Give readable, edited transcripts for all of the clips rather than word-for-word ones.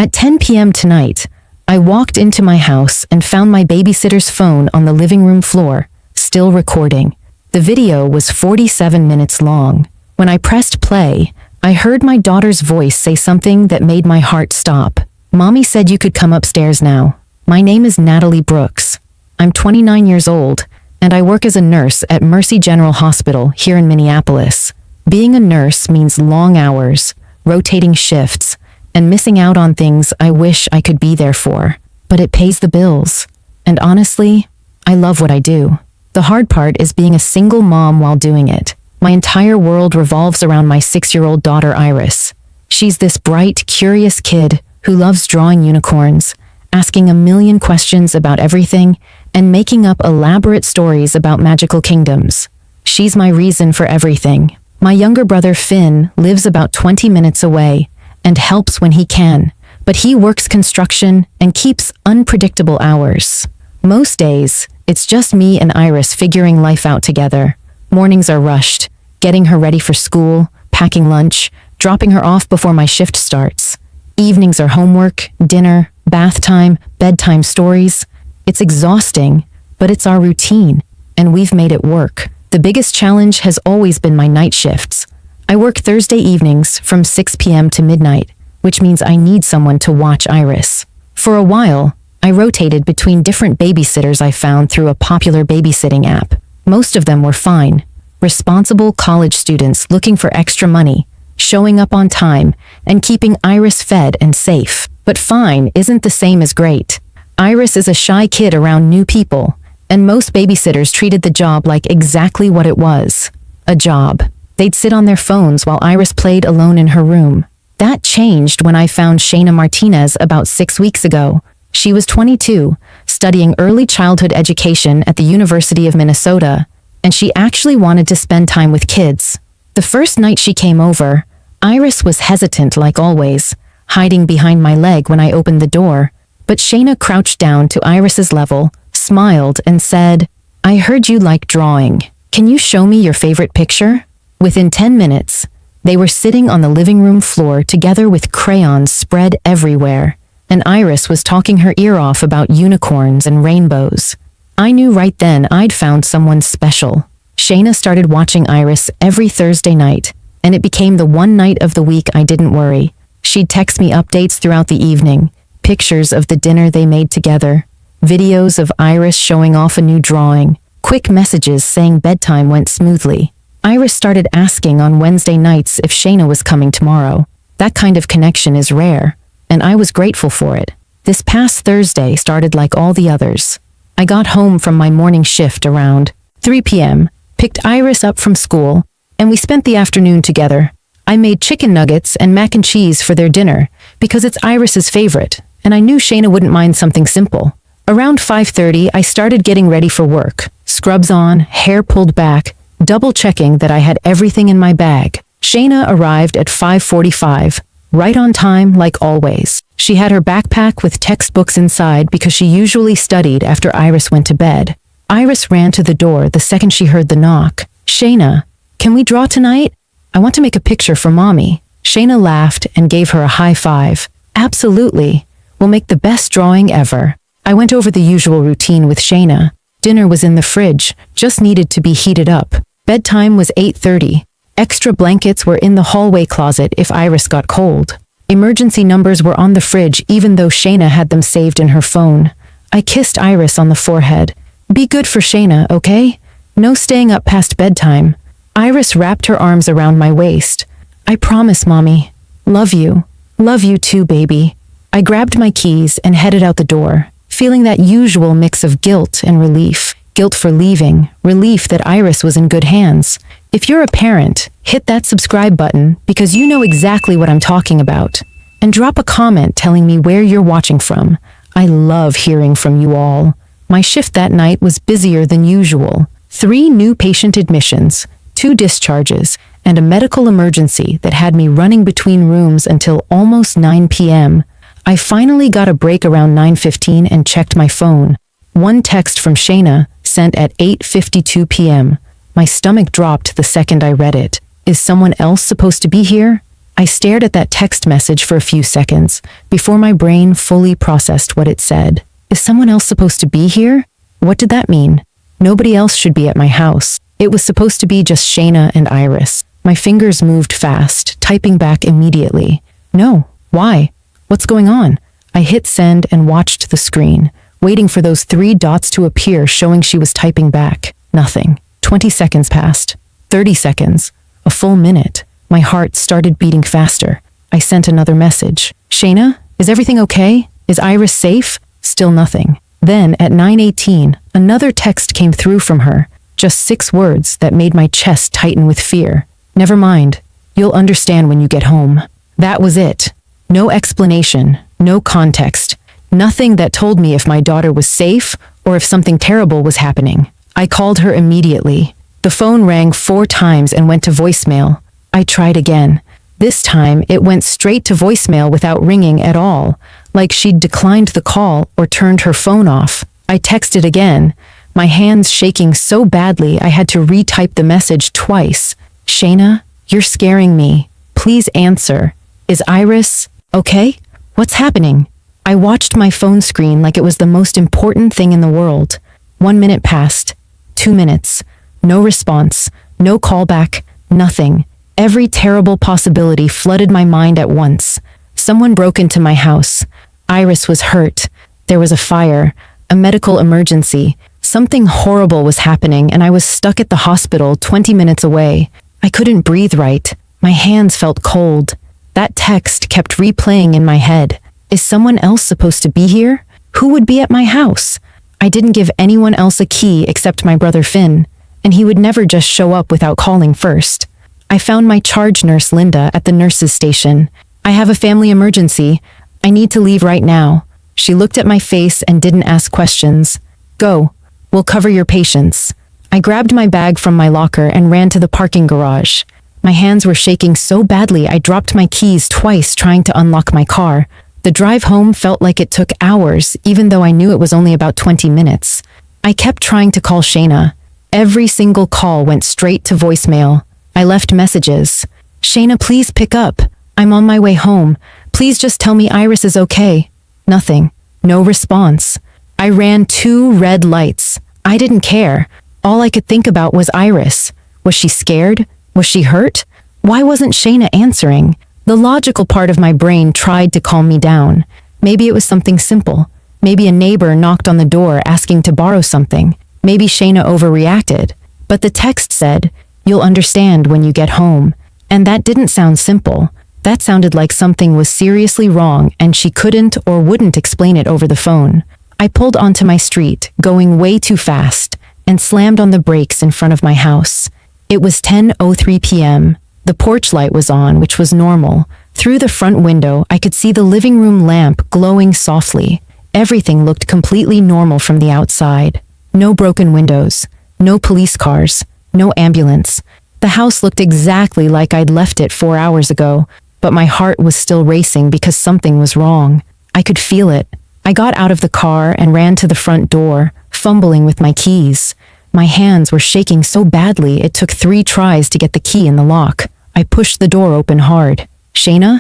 At 10 p.m. tonight, I walked into my house and found my babysitter's phone on the living room floor, still recording. The video was 47 minutes long. When I pressed play, I heard my daughter's voice say something that made my heart stop. "Mommy said you could come upstairs now. My name is Natalie Brooks. I'm 29 years old, and I work as a nurse at Mercy General Hospital here in Minneapolis. Being a nurse means long hours, rotating shifts, and missing out on things I wish I could be there for. But it pays the bills. And honestly, I love what I do. The hard part is being a single mom while doing it. My entire world revolves around my 6-year-old daughter Iris. She's this bright, curious kid who loves drawing unicorns, asking a million questions about everything, and making up elaborate stories about magical kingdoms. She's my reason for everything. My younger brother Finn lives about 20 minutes away and helps when he can, but he works construction and keeps unpredictable hours. Most days, it's just me and Iris figuring life out together. Mornings are rushed, getting her ready for school, packing lunch, dropping her off before my shift starts. Evenings are homework, dinner, bath time, bedtime stories. It's exhausting, but it's our routine, and we've made it work. The biggest challenge has always been my night shifts. I work Thursday evenings from 6 p.m. to midnight, which means I need someone to watch Iris. For a while, I rotated between different babysitters I found through a popular babysitting app. Most of them were fine, responsible college students looking for extra money, showing up on time, and keeping Iris fed and safe. But fine isn't the same as great. Iris is a shy kid around new people, and most babysitters treated the job like exactly what it was, a job. They'd sit on their phones while Iris played alone in her room. That changed when I found Shayna Martinez about 6 weeks ago. She was 22, studying early childhood education at the University of Minnesota, and she actually wanted to spend time with kids. The first night she came over, Iris was hesitant like always, hiding behind my leg when I opened the door, but Shayna crouched down to Iris's level, smiled, and said, "I heard you like drawing. Can you show me your favorite picture?" Within 10 minutes, they were sitting on the living room floor together with crayons spread everywhere, and Iris was talking her ear off about unicorns and rainbows. I knew right then I'd found someone special. Shayna started watching Iris every Thursday night, and it became the one night of the week I didn't worry. She'd text me updates throughout the evening, pictures of the dinner they made together, videos of Iris showing off a new drawing, quick messages saying bedtime went smoothly. Iris started asking on Wednesday nights if Shayna was coming tomorrow. That kind of connection is rare, and I was grateful for it. This past Thursday started like all the others. I got home from my morning shift around 3 p.m., picked Iris up from school, and we spent the afternoon together. I made chicken nuggets and mac and cheese for their dinner because it's Iris's favorite, and I knew Shayna wouldn't mind something simple. Around 5:30, I started getting ready for work. Scrubs on, hair pulled back, double-checking that I had everything in my bag. Shayna arrived at 5:45, right on time like always. She had her backpack with textbooks inside because she usually studied after Iris went to bed. Iris ran to the door the second she heard the knock. "Shayna, can we draw tonight? I want to make a picture for Mommy." Shayna laughed and gave her a high five. "Absolutely. We'll make the best drawing ever." I went over the usual routine with Shayna. Dinner was in the fridge, just needed to be heated up. Bedtime was 8:30. Extra blankets were in the hallway closet if Iris got cold. Emergency numbers were on the fridge even though Shayna had them saved in her phone. I kissed Iris on the forehead. "Be good for Shayna, okay? No staying up past bedtime." Iris wrapped her arms around my waist. "I promise, Mommy. Love you. Love you too, baby." I grabbed my keys and headed out the door, feeling that usual mix of guilt and relief. Guilt for leaving, relief that Iris was in good hands. If you're a parent, hit that subscribe button because you know exactly what I'm talking about. And drop a comment telling me where you're watching from. I love hearing from you all. My shift that night was busier than usual. 3 new patient admissions, 2 discharges, and a medical emergency that had me running between rooms until almost 9 p.m. I finally got a break around 9:15 and checked my phone. One text from Shayna, sent at 8:52 p.m. My stomach dropped the second I read it. Is someone else supposed to be here? I stared at that text message for a few seconds before my brain fully processed what it said. Is someone else supposed to be here? What did that mean? Nobody else should be at my house. It was supposed to be just Shayna and Iris. My fingers moved fast, typing back immediately. No, why? What's going on? I hit send and watched the screen, waiting for those 3 dots to appear showing she was typing back. Nothing. 20 seconds passed. 30 seconds. A full minute. My heart started beating faster. I sent another message. Shayna, is everything okay? Is Iris safe? Still nothing. Then, at 9:18, another text came through from her. Just 6 words that made my chest tighten with fear. Never mind. You'll understand when you get home. That was it. No explanation, no context, nothing that told me if my daughter was safe or if something terrible was happening. I called her immediately. The phone rang 4 times and went to voicemail. I tried again. This time, it went straight to voicemail without ringing at all, like she'd declined the call or turned her phone off. I texted again, my hands shaking so badly I had to retype the message twice. Shayna, you're scaring me. Please answer. Is Iris okay? What's happening? I watched my phone screen like it was the most important thing in the world. 1 minute passed. 2 minutes. No response. No callback. Nothing. Every terrible possibility flooded my mind at once. Someone broke into my house. Iris was hurt. There was a fire, a medical emergency. Something horrible was happening and I was stuck at the hospital 20 minutes away. I couldn't breathe right. My hands felt cold. That text kept replaying in my head. Is someone else supposed to be here? Who would be at my house? I didn't give anyone else a key except my brother Finn, and he would never just show up without calling first. I found my charge nurse Linda at the nurse's station. I have a family emergency. I need to leave right now. She looked at my face and didn't ask questions. Go. We'll cover your patients. I grabbed my bag from my locker and ran to the parking garage. My hands were shaking so badly I dropped my keys twice trying to unlock my car. The drive home felt like it took hours, even though I knew it was only about 20 minutes. I kept trying to call Shayna. Every single call went straight to voicemail. I left messages. Shayna, please pick up. I'm on my way home. Please just tell me Iris is okay. Nothing. No response. I ran 2 red lights. I didn't care. All I could think about was Iris. Was she scared? Was she hurt? Why wasn't Shayna answering? The logical part of my brain tried to calm me down. Maybe it was something simple. Maybe a neighbor knocked on the door asking to borrow something. Maybe Shayna overreacted. But the text said, "You'll understand when you get home." And that didn't sound simple. That sounded like something was seriously wrong and she couldn't or wouldn't explain it over the phone. I pulled onto my street, going way too fast, and slammed on the brakes in front of my house. It was 10:03 p.m. The porch light was on, which was normal. Through the front window, I could see the living room lamp glowing softly. Everything looked completely normal from the outside. No broken windows, no police cars, no ambulance. The house looked exactly like I'd left it 4 hours ago, but my heart was still racing because something was wrong. I could feel it. I got out of the car and ran to the front door, fumbling with my keys. My hands were shaking so badly it took 3 tries to get the key in the lock. I pushed the door open hard. Shayna?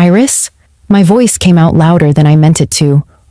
Iris? My voice came out louder than I meant it to,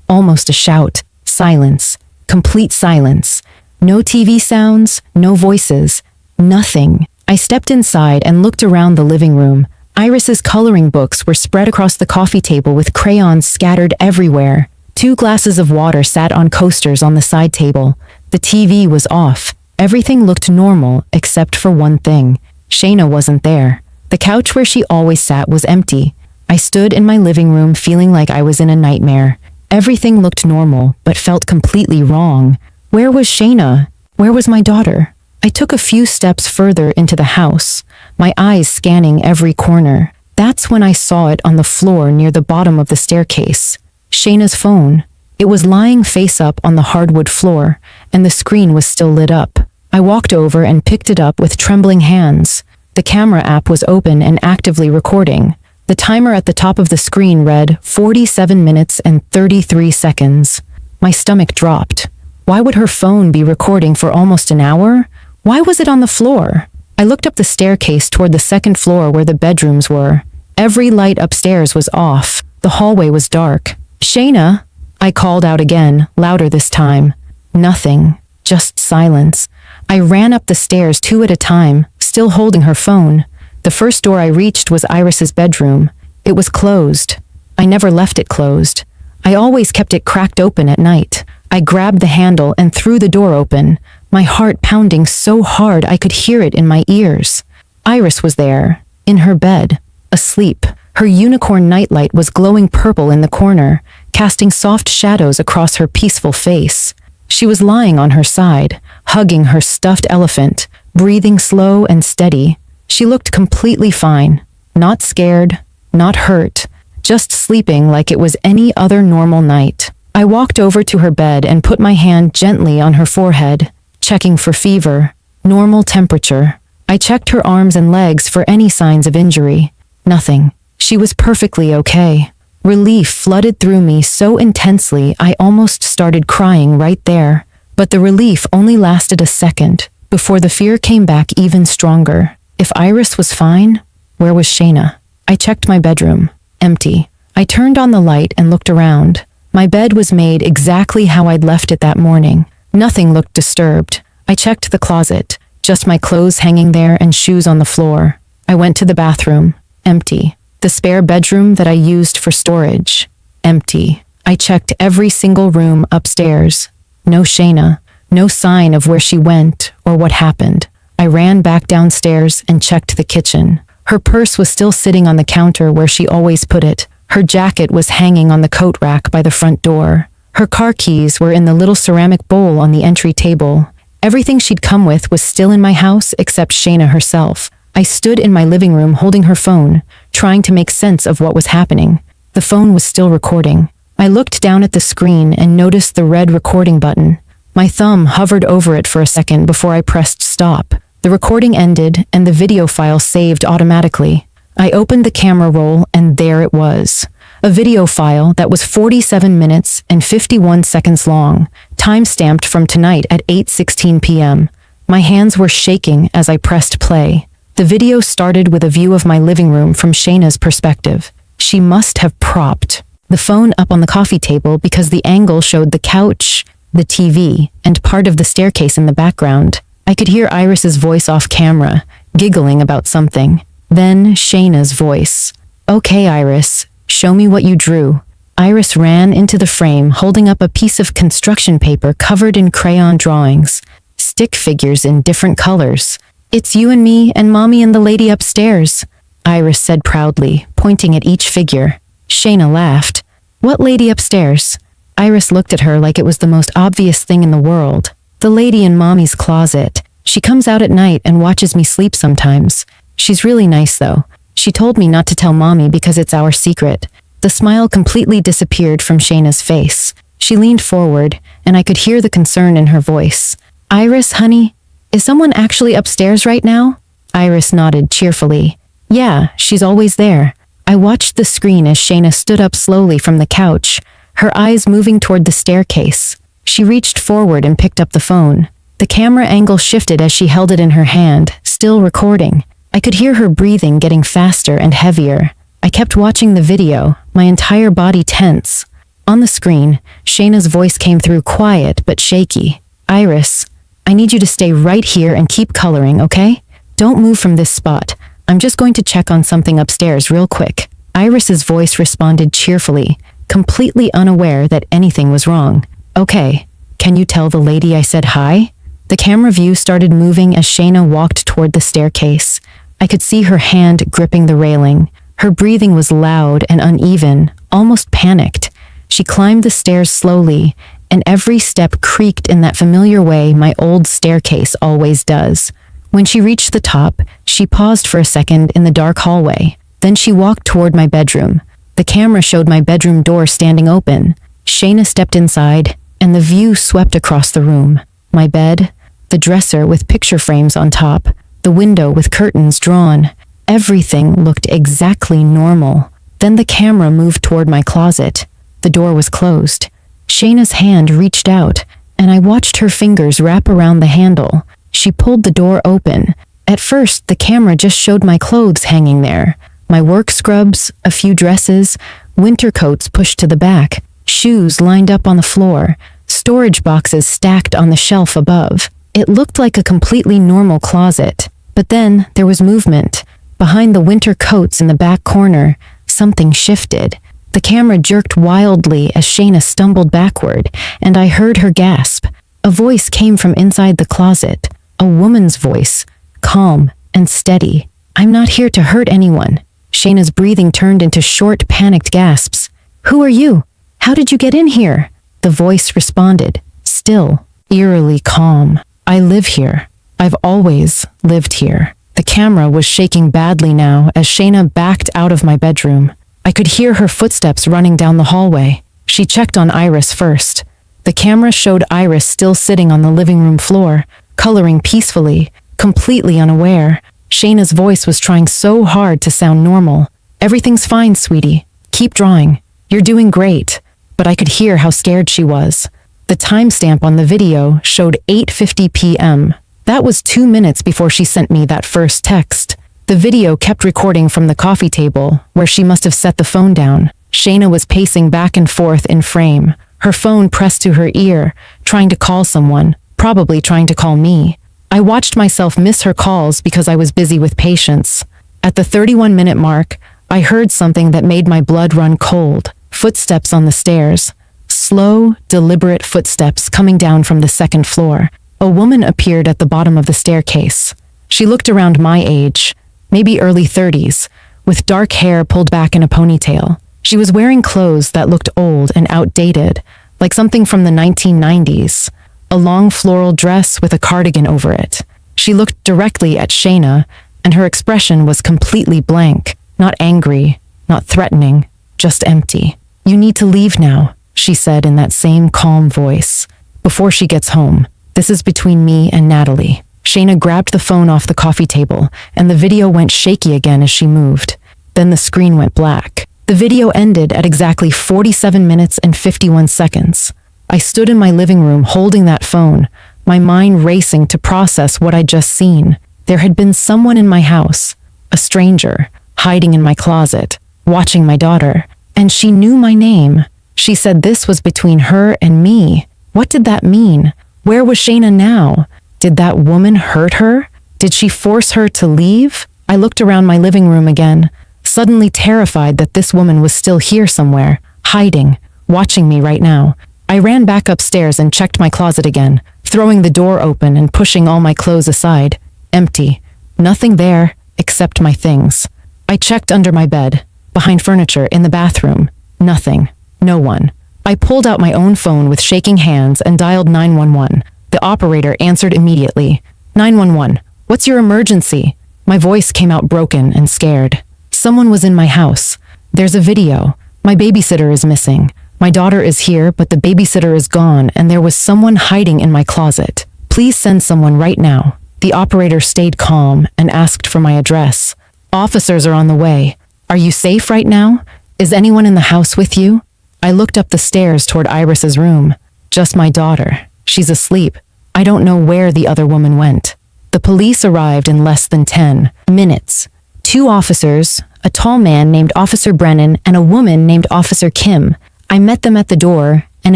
almost a shout. Silence. Complete silence. No TV sounds, no voices, nothing. I stepped inside and looked around the living room. Iris's coloring books were spread across the coffee table with crayons scattered everywhere. 2 glasses of water sat on coasters on the side table. The TV was off. Everything looked normal except for one thing. Shayna wasn't there. The couch where she always sat was empty. I stood in my living room feeling like I was in a nightmare. Everything looked normal, but felt completely wrong. Where was Shayna? Where was my daughter? I took a few steps further into the house, my eyes scanning every corner. That's when I saw it on the floor near the bottom of the staircase. Shayna's phone. It was lying face up on the hardwood floor, and the screen was still lit up. I walked over and picked it up with trembling hands. The camera app was open and actively recording. The timer at the top of the screen read 47 minutes and 33 seconds. My stomach dropped. Why would her phone be recording for almost an hour? Why was it on the floor? I looked up the staircase toward the second floor where the bedrooms were. Every light upstairs was off. The hallway was dark. "Shayna!" I called out again, louder this time. Nothing. Just silence. I ran up the stairs 2 at a time, still holding her phone. The first door I reached was Iris's bedroom. It was closed. I never left it closed. I always kept it cracked open at night. I grabbed the handle and threw the door open, my heart pounding so hard I could hear it in my ears. Iris was there, in her bed, asleep. Her unicorn nightlight was glowing purple in the corner, casting soft shadows across her peaceful face. She was lying on her side, hugging her stuffed elephant, breathing slow and steady. She looked completely fine, not scared, not hurt, just sleeping like it was any other normal night. I walked over to her bed and put my hand gently on her forehead, checking for fever, normal temperature. I checked her arms and legs for any signs of injury. Nothing. She was perfectly okay. Relief flooded through me so intensely I almost started crying right there. But the relief only lasted a second, before the fear came back even stronger. If Iris was fine, where was Shayna? I checked my bedroom. Empty. I turned on the light and looked around. My bed was made exactly how I'd left it that morning. Nothing looked disturbed. I checked the closet, just my clothes hanging there and shoes on the floor. I went to the bathroom. Empty. The spare bedroom that I used for storage. Empty. I checked every single room upstairs. No Shayna. No sign of where she went or what happened. I ran back downstairs and checked the kitchen. Her purse was still sitting on the counter where she always put it. Her jacket was hanging on the coat rack by the front door. Her car keys were in the little ceramic bowl on the entry table. Everything she'd come with was still in my house except Shayna herself. I stood in my living room holding her phone, trying to make sense of what was happening. The phone was still recording. I looked down at the screen and noticed the red recording button. My thumb hovered over it for a second before I pressed stop. The recording ended and the video file saved automatically. I opened the camera roll and there it was. A video file that was 47 minutes and 51 seconds long, time-stamped from tonight at 8:16 p.m. My hands were shaking as I pressed play. The video started with a view of my living room from Shayna's perspective. She must have propped the phone up on the coffee table because the angle showed the couch, the TV, and part of the staircase in the background. I could hear Iris's voice off camera, giggling about something. Then Shayna's voice. "Okay, Iris, show me what you drew." Iris ran into the frame, holding up a piece of construction paper covered in crayon drawings, stick figures in different colors. "It's you and me and Mommy and the lady upstairs," Iris said proudly, pointing at each figure. Shayna laughed. "What lady upstairs?" Iris looked at her like it was the most obvious thing in the world. "The lady in Mommy's closet. She comes out at night and watches me sleep sometimes. She's really nice though. She told me not to tell Mommy because it's our secret." The smile completely disappeared from Shayna's face. She leaned forward, and I could hear the concern in her voice. "Iris, honey, is someone actually upstairs right now?" Iris nodded cheerfully. "Yeah, she's always there." I watched the screen as Shayna stood up slowly from the couch, her eyes moving toward the staircase. She reached forward and picked up the phone. The camera angle shifted as she held it in her hand, still recording. I could hear her breathing getting faster and heavier. I kept watching the video, my entire body tense. On the screen, Shayna's voice came through quiet but shaky. "Iris, I need you to stay right here and keep coloring, okay? Don't move from this spot. I'm just going to check on something upstairs real quick." Iris's voice responded cheerfully, completely unaware that anything was wrong. "Okay, can you tell the lady I said hi?" The camera view started moving as Shayna walked toward the staircase. I could see her hand gripping the railing. Her breathing was loud and uneven, almost panicked. She climbed the stairs slowly, and every step creaked in that familiar way my old staircase always does. When she reached the top, she paused for a second in the dark hallway. Then she walked toward my bedroom. The camera showed my bedroom door standing open. Shayna stepped inside, and the view swept across the room. My bed, the dresser with picture frames on top, the window with curtains drawn. Everything looked exactly normal. Then the camera moved toward my closet. The door was closed. Shayna's hand reached out, and I watched her fingers wrap around the handle. She pulled the door open. At first, the camera just showed my clothes hanging there, My work scrubs, a few dresses, winter coats pushed to the back, shoes lined up on the floor, storage boxes stacked on the shelf above. It looked like a completely normal closet. But then there was movement. Behind the winter coats in the back corner, something shifted. The camera jerked wildly as Shayna stumbled backward, and I heard her gasp. A voice came from inside the closet. A woman's voice, calm and steady. "I'm not here to hurt anyone." Shayna's breathing turned into short, panicked gasps. "Who are you? How did you get in here?" The voice responded, still, eerily calm. "I live here. I've always lived here." The camera was shaking badly now as Shayna backed out of my bedroom. I could hear her footsteps running down the hallway. She checked on Iris first. The camera showed Iris still sitting on the living room floor, coloring peacefully, completely unaware. Shayna's voice was trying so hard to sound normal. "Everything's fine, sweetie. Keep drawing. You're doing great." But I could hear how scared she was. The timestamp on the video showed 8:50 p.m. That was 2 minutes before she sent me that first text. The video kept recording from the coffee table, where she must have set the phone down. Shayna was pacing back and forth in frame, her phone pressed to her ear, trying to call someone, probably trying to call me. I watched myself miss her calls because I was busy with patients. At the 31-minute mark, I heard something that made my blood run cold. Footsteps on the stairs. Slow, deliberate footsteps coming down from the second floor. A woman appeared at the bottom of the staircase. She looked around my age, maybe early 30s, with dark hair pulled back in a ponytail. She was wearing clothes that looked old and outdated, like something from the 1990s. A long floral dress with a cardigan over it. She looked directly at Shayna, and her expression was completely blank. Not angry, not threatening, just empty. "You need to leave now," she said in that same calm voice. "Before she gets home. This is between me and Natalie." Shayna grabbed the phone off the coffee table, and the video went shaky again as she moved. Then the screen went black. The video ended at exactly 47 minutes and 51 seconds. I stood in my living room holding that phone, my mind racing to process what I'd just seen. There had been someone in my house, a stranger, hiding in my closet, watching my daughter, and she knew my name. She said this was between her and me. What did that mean? Where was Shayna now? Did that woman hurt her? Did she force her to leave? I looked around my living room again, suddenly terrified that this woman was still here somewhere, hiding, watching me right now. I ran back upstairs and checked my closet again, throwing the door open and pushing all my clothes aside. Empty. Nothing there except my things. I checked under my bed, behind furniture, in the bathroom. Nothing. No one. I pulled out my own phone with shaking hands and dialed 911. The operator answered immediately. 911, what's your emergency? My voice came out broken and scared. Someone was in my house. There's a video. My babysitter is missing. My daughter is here, but the babysitter is gone, and there was someone hiding in my closet. Please send someone right now. The operator stayed calm and asked for my address. Officers are on the way. Are you safe right now? Is anyone in the house with you? I looked up the stairs toward Iris's room. Just my daughter. She's asleep. I don't know where the other woman went. The police arrived in less than 10 minutes. 2 officers, a tall man named Officer Brennan and a woman named Officer Kim. I met them at the door and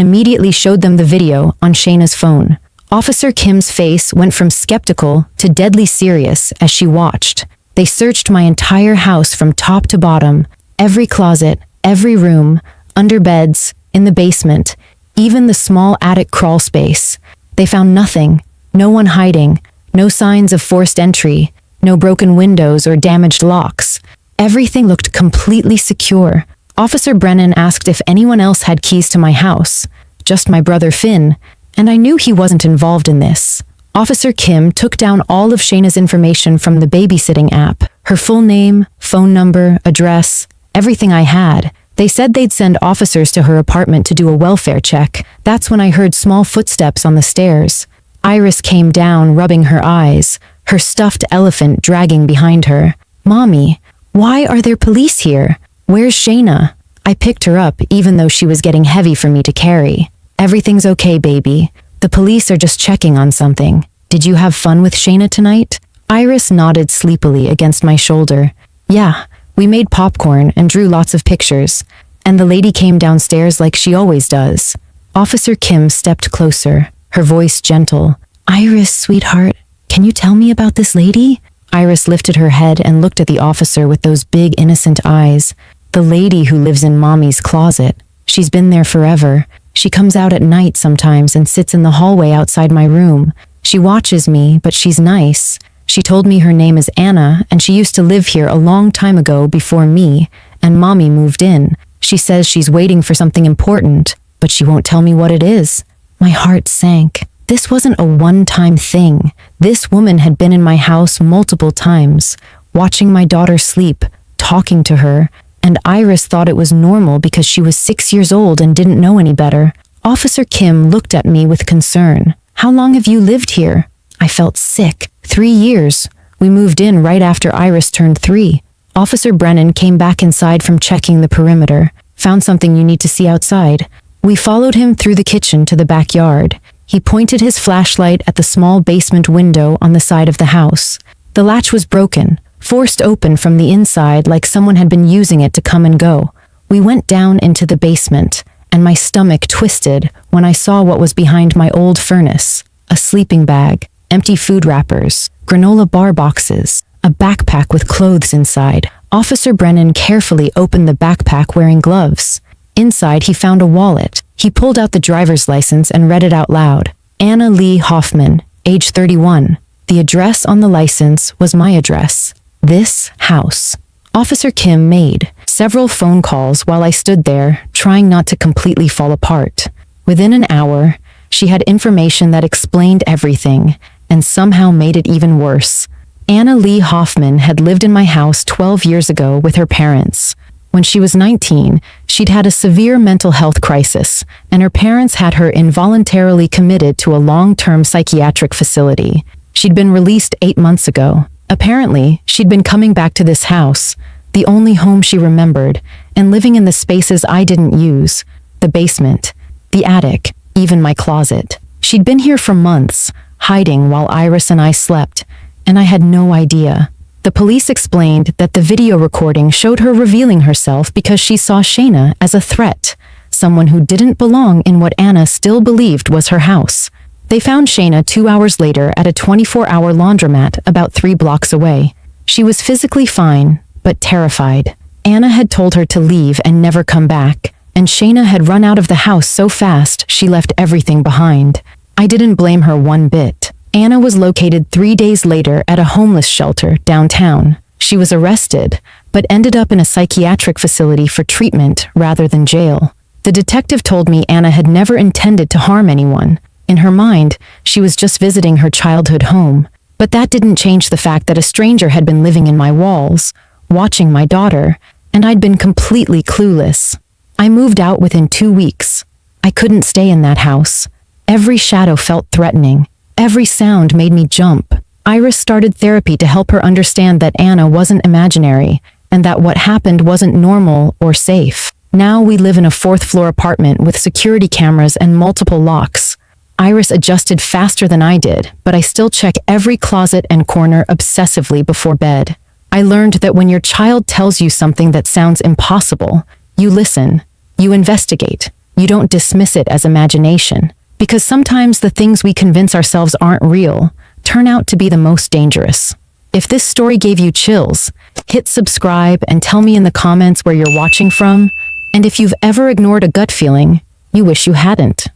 immediately showed them the video on Shayna's phone. Officer Kim's face went from skeptical to deadly serious as she watched. They searched my entire house from top to bottom, every closet, every room, under beds, in the basement, even the small attic crawl space. They found nothing, no one hiding, no signs of forced entry, no broken windows or damaged locks. Everything looked completely secure. Officer Brennan asked if anyone else had keys to my house. Just my brother Finn, and I knew he wasn't involved in this. Officer Kim took down all of Shayna's information from the babysitting app, her full name, phone number, address, everything I had. They said they'd send officers to her apartment to do a welfare check. That's when I heard small footsteps on the stairs. Iris came down, rubbing her eyes, her stuffed elephant dragging behind her. "Mommy, why are there police here? Where's Shayna?" I picked her up even though she was getting heavy for me to carry. "Everything's okay, baby. The police are just checking on something. Did you have fun with Shayna tonight?" Iris nodded sleepily against my shoulder. "Yeah, We made popcorn and drew lots of pictures, and the lady came downstairs like she always does. Officer Kim stepped closer, her voice gentle. "Iris, sweetheart, can you tell me about this lady?" Iris lifted her head and looked at the officer with those big innocent eyes. "The lady who lives in Mommy's closet. She's been there forever. She comes out at night sometimes and sits in the hallway outside my room. She watches me, but she's nice. She told me her name is Anna, and she used to live here a long time ago before me, and Mommy moved in. She says she's waiting for something important, but she won't tell me what it is." My heart sank. This wasn't a one-time thing. This woman had been in my house multiple times, watching my daughter sleep, talking to her, and Iris thought it was normal because she was 6 years old and didn't know any better. Officer Kim looked at me with concern. "How long have you lived here?" I felt sick. 3 years. We moved in right after Iris turned 3. Officer Brennan came back inside from checking the perimeter. "Found something you need to see outside." We followed him through the kitchen to the backyard. He pointed his flashlight at the small basement window on the side of the house. The latch was broken, forced open from the inside like someone had been using it to come and go. We went down into the basement, and my stomach twisted when I saw what was behind my old furnace. A sleeping bag, empty food wrappers, granola bar boxes, a backpack with clothes inside. Officer Brennan carefully opened the backpack wearing gloves. Inside, he found a wallet. He pulled out the driver's license and read it out loud. Anna Lee Hoffman, age 31. The address on the license was my address. This house. Officer Kim made several phone calls while I stood there, trying not to completely fall apart. Within an hour, she had information that explained everything, and somehow made it even worse. Anna Lee Hoffman had lived in my house 12 years ago with her parents. When she was 19, she'd had a severe mental health crisis, and her parents had her involuntarily committed to a long-term psychiatric facility. She'd been released 8 months ago. Apparently, she'd been coming back to this house, the only home she remembered, and living in the spaces I didn't use, the basement, the attic, even my closet. She'd been here for months, hiding while Iris and I slept, and I had no idea. The police explained that the video recording showed her revealing herself because she saw Shayna as a threat, someone who didn't belong in what Anna still believed was her house. They found Shayna 2 hours later at a 24-hour laundromat about 3 blocks away. She was physically fine, but terrified. Anna had told her to leave and never come back, and Shayna had run out of the house so fast she left everything behind. I didn't blame her one bit. Anna was located 3 days later at a homeless shelter downtown. She was arrested, but ended up in a psychiatric facility for treatment rather than jail. The detective told me Anna had never intended to harm anyone. In her mind, she was just visiting her childhood home. But that didn't change the fact that a stranger had been living in my walls, watching my daughter, and I'd been completely clueless. I moved out within 2 weeks. I couldn't stay in that house. Every shadow felt threatening. Every sound made me jump. Iris started therapy to help her understand that Anna wasn't imaginary, and that what happened wasn't normal or safe. Now we live in a 4th-floor apartment with security cameras and multiple locks. Iris adjusted faster than I did, but I still check every closet and corner obsessively before bed. I learned that when your child tells you something that sounds impossible, you listen, you investigate, you don't dismiss it as imagination. Because sometimes the things we convince ourselves aren't real turn out to be the most dangerous. If this story gave you chills, hit subscribe and tell me in the comments where you're watching from, and if you've ever ignored a gut feeling, you wish you hadn't.